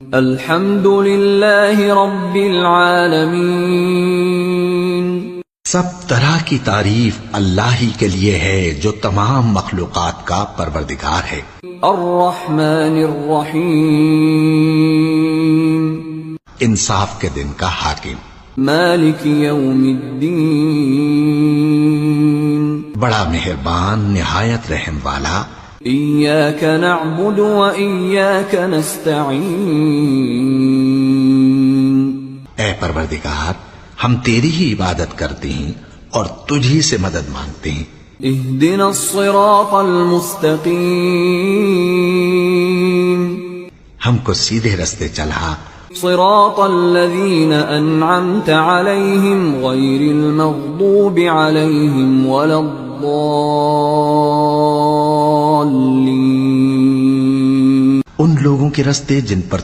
الحمد للہ رب العالمین، سب طرح کی تعریف اللہ ہی کے لیے ہے جو تمام مخلوقات کا پروردگار ہے۔ الرحمن الرحیم، انصاف کے دن کا حاکم، مالک یوم الدین، بڑا مہربان نہایت رحم والا۔ ایاک نعبد و ایاک نستعین، اے پروردگار ہم تیری ہی عبادت کرتے ہیں اور تجھ ہی سے مدد مانگتے ہیں۔ اہدنا الصراط المستقیم، ہم کو سیدھے رستے چلا، صراط الذین انعمت علیہم غیر المغضوب علیہم ولا الضالین، ان لوگوں کے رستے جن پر